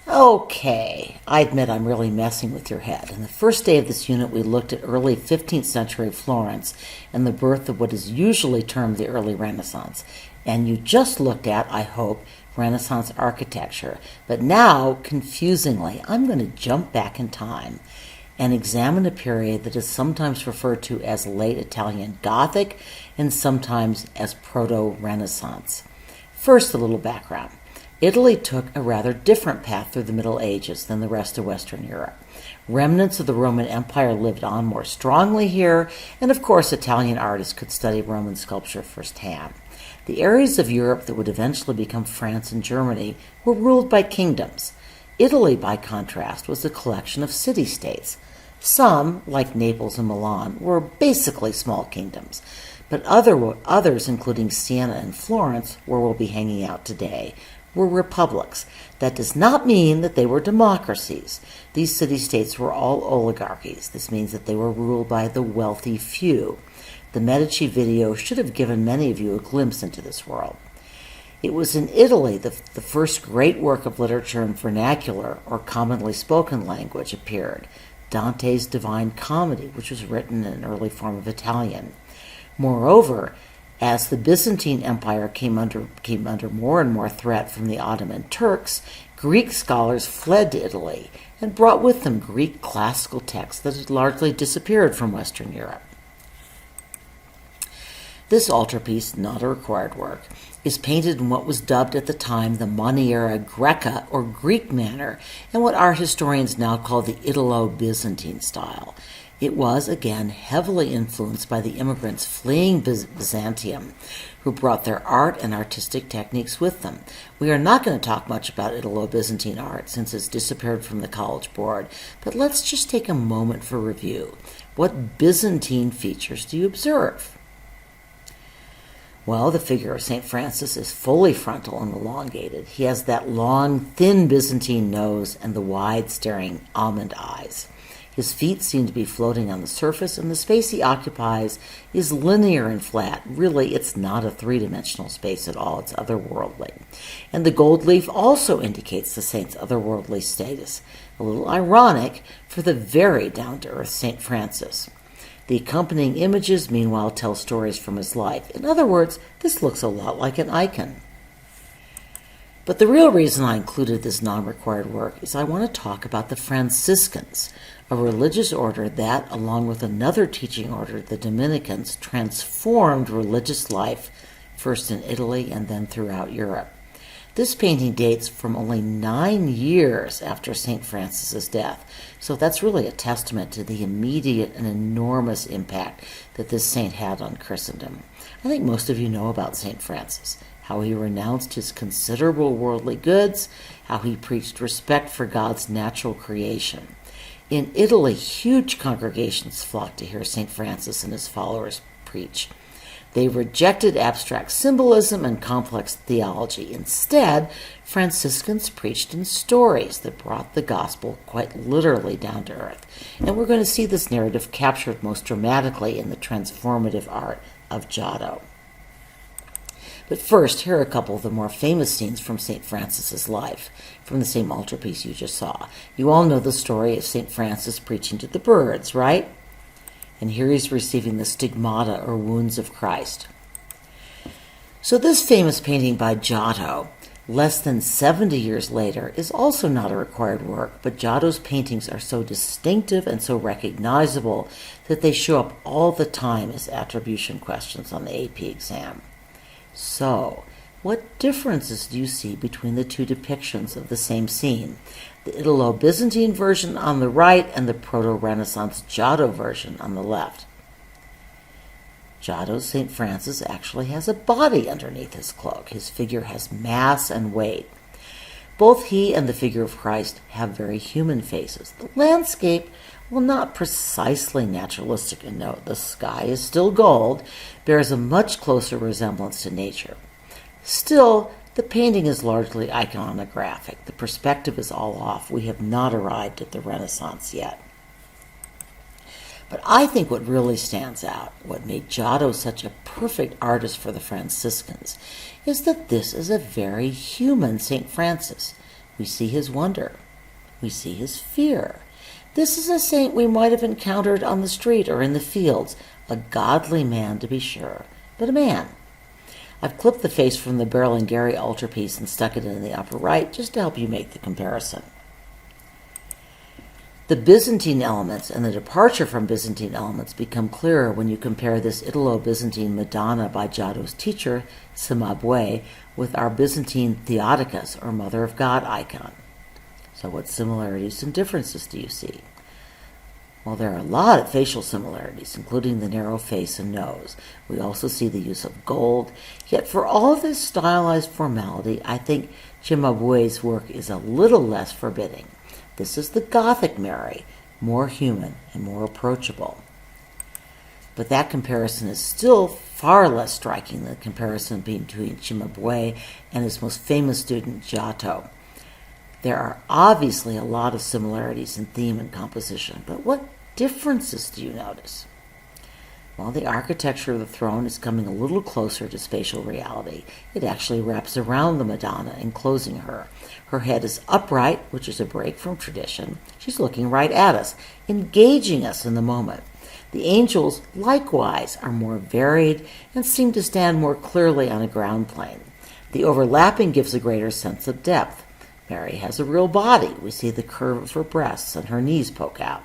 Okay, I admit I'm really messing with your head. In the first day of this unit, we looked at early 15th century Florence and the birth of what is usually termed the early Renaissance. And you just looked at, I hope, Renaissance architecture. But now, confusingly, I'm going to jump back in time and examine a period that is sometimes referred to as late Italian Gothic and sometimes as Proto-Renaissance. First, a little background. Italy took a rather different path through the Middle Ages than the rest of Western Europe. Remnants of the Roman Empire lived on more strongly here, and of course Italian artists could study Roman sculpture firsthand. The areas of Europe that would eventually become France and Germany were ruled by kingdoms. Italy, by contrast, was a collection of city-states. Some, like Naples and Milan, were basically small kingdoms, but others, including Siena and Florence, where we'll be hanging out today, were republics. That does not mean that they were democracies. These city-states were all oligarchies. This means that they were ruled by the wealthy few. The Medici video should have given many of you a glimpse into this world. It was in Italy the first great work of literature in vernacular or commonly spoken language appeared, Dante's Divine Comedy, which was written in an early form of Italian. Moreover, as the Byzantine Empire came under more and more threat from the Ottoman Turks, Greek scholars fled to Italy and brought with them Greek classical texts that had largely disappeared from Western Europe. This altarpiece, not a required work, is painted in what was dubbed at the time the Maniera Greca, or Greek manner, and what art historians now call the Italo-Byzantine style. It was, again, heavily influenced by the immigrants fleeing Byzantium, who brought their art and artistic techniques with them. We are not going to talk much about Italo-Byzantine art since it's disappeared from the College Board, but let's just take a moment for review. What Byzantine features do you observe? Well, the figure of St. Francis is fully frontal and elongated. He has that long, thin Byzantine nose and the wide, staring almond eyes. His feet seem to be floating on the surface, and the space he occupies is linear and flat. Really, it's not a three-dimensional space at all. It's otherworldly. And the gold leaf also indicates the saint's otherworldly status. A little ironic for the very down-to-earth St. Francis. The accompanying images, meanwhile, tell stories from his life. In other words, this looks a lot like an icon. But the real reason I included this non-required work is I want to talk about the Franciscans, a religious order that, along with another teaching order, the Dominicans, transformed religious life, first in Italy and then throughout Europe. This painting dates from only 9 years after St. Francis's death, so that's really a testament to the immediate and enormous impact that this saint had on Christendom. I think most of you know about St. Francis, how he renounced his considerable worldly goods, how he preached respect for God's natural creation. In Italy, huge congregations flocked to hear St. Francis and his followers preach. They rejected abstract symbolism and complex theology. Instead, Franciscans preached in stories that brought the gospel quite literally down to earth. And we're going to see this narrative captured most dramatically in the transformative art of Giotto. But first, here are a couple of the more famous scenes from St. Francis's life, from the same altarpiece you just saw. You all know the story of St. Francis preaching to the birds, right? And here he's receiving the stigmata, or wounds of Christ. So this famous painting by Giotto, less than 70 years later, is also not a required work, but Giotto's paintings are so distinctive and so recognizable that they show up all the time as attribution questions on the AP exam. So, what differences do you see between the two depictions of the same scene? The Italo-Byzantine version on the right and the Proto-Renaissance Giotto version on the left. Giotto's St. Francis actually has a body underneath his cloak. His figure has mass and weight. Both he and the figure of Christ have very human faces. The landscape, well, not precisely naturalistic in note. The sky is still gold, bears a much closer resemblance to nature. Still, the painting is largely iconographic. The perspective is all off. We have not arrived at the Renaissance yet. But I think what really stands out, what made Giotto such a perfect artist for the Franciscans, is that this is a very human St. Francis. We see his wonder. We see his fear. This is a saint we might have encountered on the street or in the fields, a godly man to be sure, but a man. I've clipped the face from the Berlingeri altarpiece and stuck it in the upper right just to help you make the comparison. The Byzantine elements and the departure from Byzantine elements become clearer when you compare this Italo-Byzantine Madonna by Giotto's teacher, Cimabue, with our Byzantine Theotokos, or Mother of God icon. So what similarities and differences do you see? Well, there are a lot of facial similarities, including the narrow face and nose. We also see the use of gold. Yet for all this stylized formality, I think Cimabue's work is a little less forbidding. This is the Gothic Mary, more human and more approachable. But that comparison is still far less striking than the comparison between Cimabue and his most famous student, Giotto. There are obviously a lot of similarities in theme and composition, but what differences do you notice? Well, the architecture of the throne is coming a little closer to spatial reality. It actually wraps around the Madonna, enclosing her. Her head is upright, which is a break from tradition. She's looking right at us, engaging us in the moment. The angels, likewise, are more varied and seem to stand more clearly on a ground plane. The overlapping gives a greater sense of depth. Mary has a real body. We see the curve of her breasts and her knees poke out.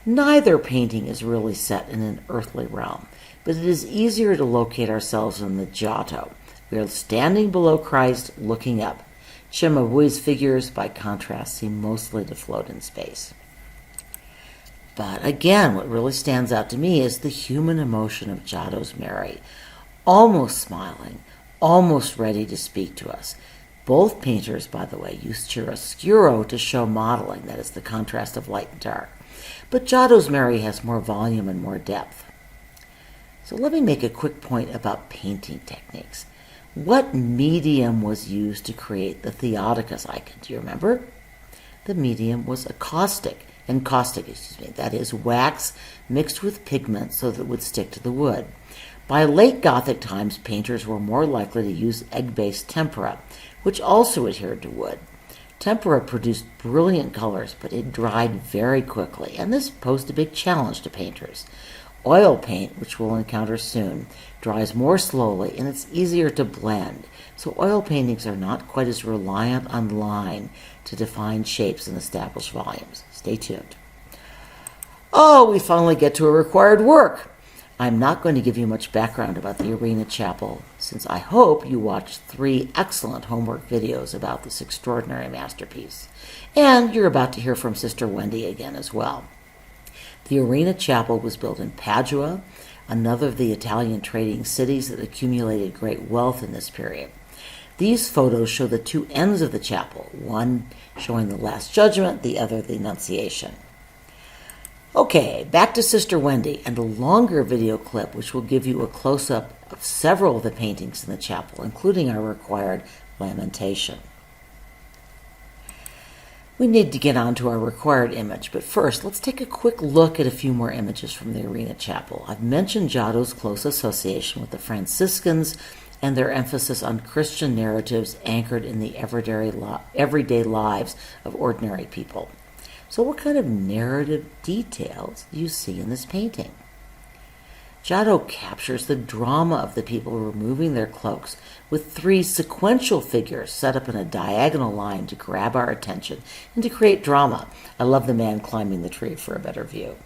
Neither painting is really set in an earthly realm, but it is easier to locate ourselves in the Giotto. We are standing below Christ, looking up. Cimabue's figures, by contrast, seem mostly to float in space. But again, what really stands out to me is the human emotion of Giotto's Mary, almost smiling, almost ready to speak to us. Both painters, by the way, used chiaroscuro to show modeling, that is the contrast of light and dark. But Giotto's Mary has more volume and more depth. So let me make a quick point about painting techniques. What medium was used to create the Theotokos icon? Do you remember? The medium was encaustic, that is, wax mixed with pigment so that it would stick to the wood. By late Gothic times, painters were more likely to use egg-based tempera, which also adhered to wood. Tempera produced brilliant colors, but it dried very quickly, and this posed a big challenge to painters. Oil paint, which we'll encounter soon, dries more slowly, and it's easier to blend, so oil paintings are not quite as reliant on line to define shapes and establish volumes. Stay tuned. Oh, we finally get to a required work. I'm not going to give you much background about the Arena Chapel, since I hope you watched 3 excellent homework videos about this extraordinary masterpiece. And you're about to hear from Sister Wendy again as well. The Arena Chapel was built in Padua, another of the Italian trading cities that accumulated great wealth in this period. These photos show the 2 ends of the chapel, one showing the Last Judgment, the other the Annunciation. Okay, back to Sister Wendy and a longer video clip which will give you a close-up of several of the paintings in the chapel, including our required Lamentation. We need to get on to our required image, but first let's take a quick look at a few more images from the Arena Chapel. I've mentioned Giotto's close association with the Franciscans and their emphasis on Christian narratives anchored in the everyday lives of ordinary people. So what kind of narrative details do you see in this painting? Giotto captures the drama of the people removing their cloaks with 3 sequential figures set up in a diagonal line to grab our attention and to create drama. I love the man climbing the tree for a better view.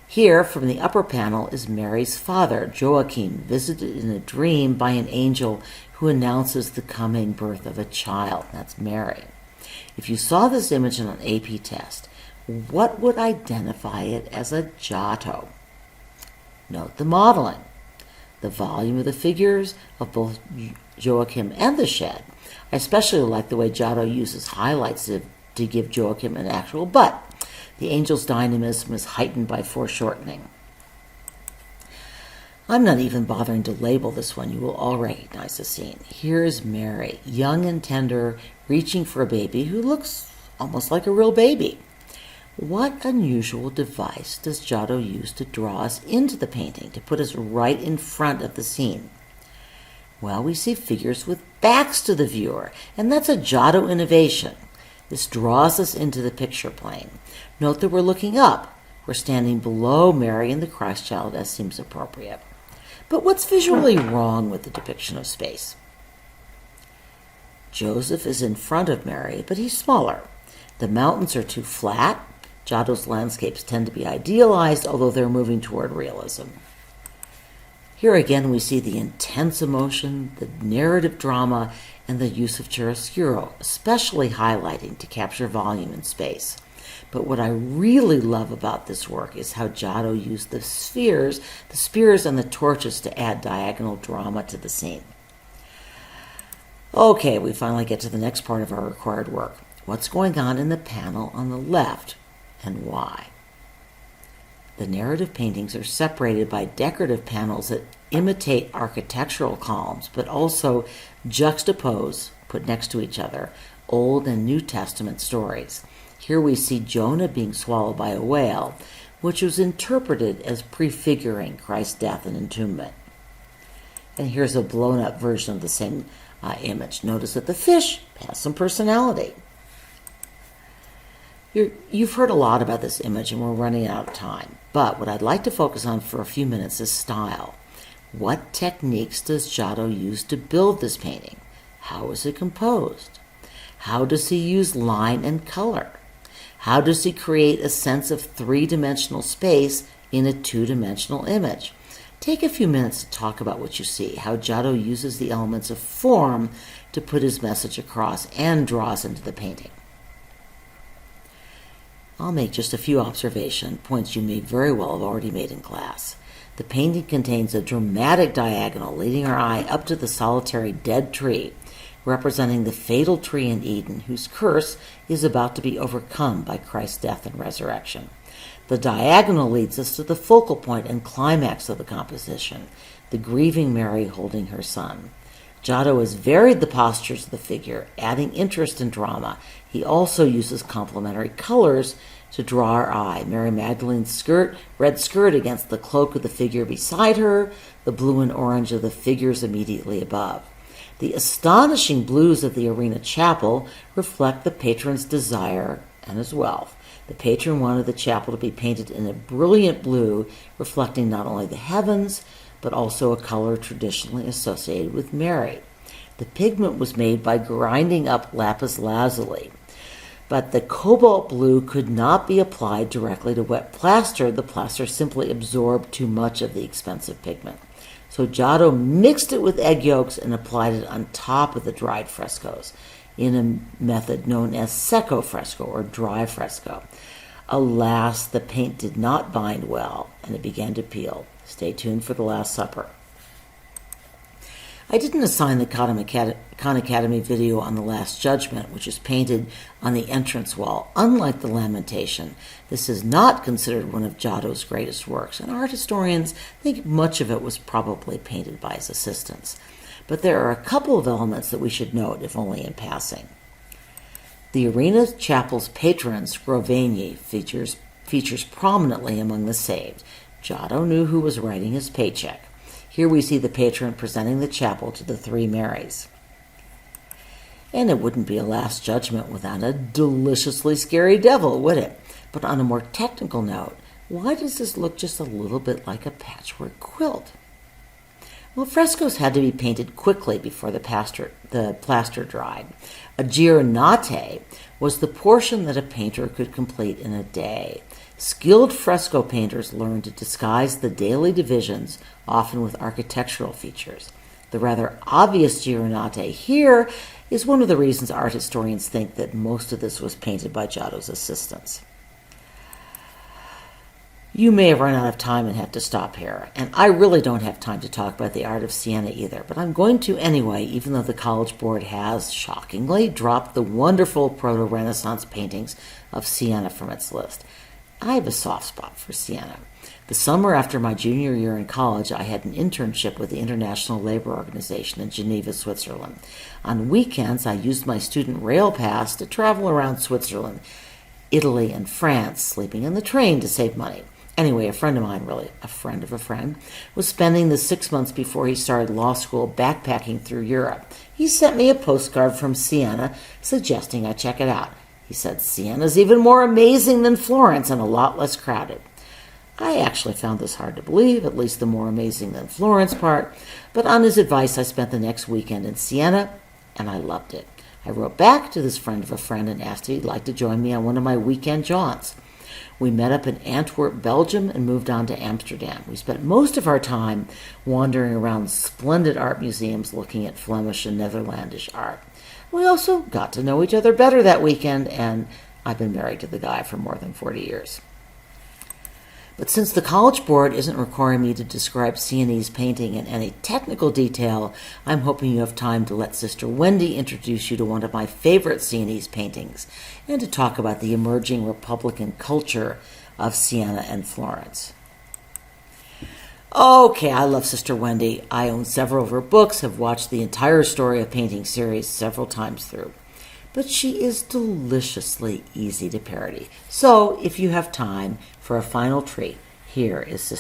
Here, from the upper panel, is Mary's father, Joachim, visited in a dream by an angel who announces the coming birth of a child. That's Mary. If you saw this image in an AP test, what would identify it as a Giotto? Note the modeling, the volume of the figures of both Joachim and the shed. I especially like the way Giotto uses highlights to give Joachim an actual butt. The angel's dynamism is heightened by foreshortening. I'm not even bothering to label this one. You will all recognize the scene. Here's Mary, young and tender, reaching for a baby who looks almost like a real baby. What unusual device does Giotto use to draw us into the painting, to put us right in front of the scene? Well, we see figures with backs to the viewer, and that's a Giotto innovation. This draws us into the picture plane. Note that we're looking up. We're standing below Mary and the Christ child as seems appropriate. But what's visually wrong with the depiction of space? Joseph is in front of Mary, but he's smaller. The mountains are too flat. Giotto's landscapes tend to be idealized, although they're moving toward realism. Here again we see the intense emotion, the narrative drama, and the use of chiaroscuro, especially highlighting to capture volume and space. But what I really love about this work is how Giotto used the spears and the torches to add diagonal drama to the scene. Okay, we finally get to the next part of our required work. What's going on in the panel on the left, and why? The narrative paintings are separated by decorative panels that imitate architectural columns, but also juxtapose, put next to each other, Old and New Testament stories. Here we see Jonah being swallowed by a whale, which was interpreted as prefiguring Christ's death and entombment. And here's a blown-up version of the same image. Notice that the fish has some personality. You've heard a lot about this image, and we're running out of time. But what I'd like to focus on for a few minutes is style. What techniques does Giotto use to build this painting? How is it composed? How does he use line and color? How does he create a sense of three-dimensional space in a two-dimensional image? Take a few minutes to talk about what you see, how Giotto uses the elements of form to put his message across and draws into the painting. I'll make just a few observation points you may very well have already made in class. The painting contains a dramatic diagonal leading our eye up to the solitary dead tree, representing the fatal tree in Eden, whose curse is about to be overcome by Christ's death and resurrection. The diagonal leads us to the focal point and climax of the composition, the grieving Mary holding her son. Giotto has varied the postures of the figure, adding interest and drama. He also uses complementary colors to draw our eye. Mary Magdalene's red skirt against the cloak of the figure beside her, the blue and orange of the figures immediately above. The astonishing blues of the arena chapel reflect the patron's desire and his wealth. The patron wanted the chapel to be painted in a brilliant blue, reflecting not only the heavens, but also a color traditionally associated with Mary. The pigment was made by grinding up lapis lazuli, but the cobalt blue could not be applied directly to wet plaster. The plaster simply absorbed too much of the expensive pigment. So Giotto mixed it with egg yolks and applied it on top of the dried frescoes in a method known as secco fresco, or dry fresco. Alas, the paint did not bind well, and it began to peel. Stay tuned for the Last Supper. I didn't assign the Khan Academy video on the Last Judgment, which is painted on the entrance wall. Unlike the Lamentation, this is not considered one of Giotto's greatest works, and art historians think much of it was probably painted by his assistants. But there are a couple of elements that we should note, if only in passing. The Arena Chapel's patron, Scrovegni, features prominently among the saved. Giotto knew who was writing his paycheck. Here we see the patron presenting the chapel to the three Marys. And it wouldn't be a Last Judgment without a deliciously scary devil, would it? But on a more technical note, why does this look just a little bit like a patchwork quilt? Well, frescoes had to be painted quickly before the plaster dried. A giornate was the portion that a painter could complete in a day. Skilled fresco painters learned to disguise the daily divisions, often with architectural features. The rather obvious giornate here is one of the reasons art historians think that most of this was painted by Giotto's assistants. You may have run out of time and have to stop here, and I really don't have time to talk about the art of Siena either, but I'm going to anyway, even though the College Board has, shockingly, dropped the wonderful Proto-Renaissance paintings of Siena from its list. I have a soft spot for Siena. The summer after my junior year in college, I had an internship with the International Labor Organization in Geneva, Switzerland. On weekends, I used my student rail pass to travel around Switzerland, Italy, and France, sleeping in the train to save money. Anyway, a friend of mine, really a friend of a friend, was spending the 6 months before he started law school backpacking through Europe. He sent me a postcard from Siena suggesting I check it out. He said Siena's even more amazing than Florence and a lot less crowded. I actually found this hard to believe, at least the more amazing than Florence part, but on his advice I spent the next weekend in Siena, and I loved it. I wrote back to this friend of a friend and asked if he'd like to join me on one of my weekend jaunts. We met up in Antwerp, Belgium, and moved on to Amsterdam. We spent most of our time wandering around splendid art museums looking at Flemish and Netherlandish art. We also got to know each other better that weekend, and I've been married to the guy for more than 40 years. But since the College Board isn't requiring me to describe Sienese painting in any technical detail, I'm hoping you have time to let Sister Wendy introduce you to one of my favorite Sienese paintings and to talk about the emerging Republican culture of Siena and Florence. Okay, I love Sister Wendy. I own several of her books, have watched the entire Story of Painting series several times through. But she is deliciously easy to parody. So, if you have time for a final treat, here is Sister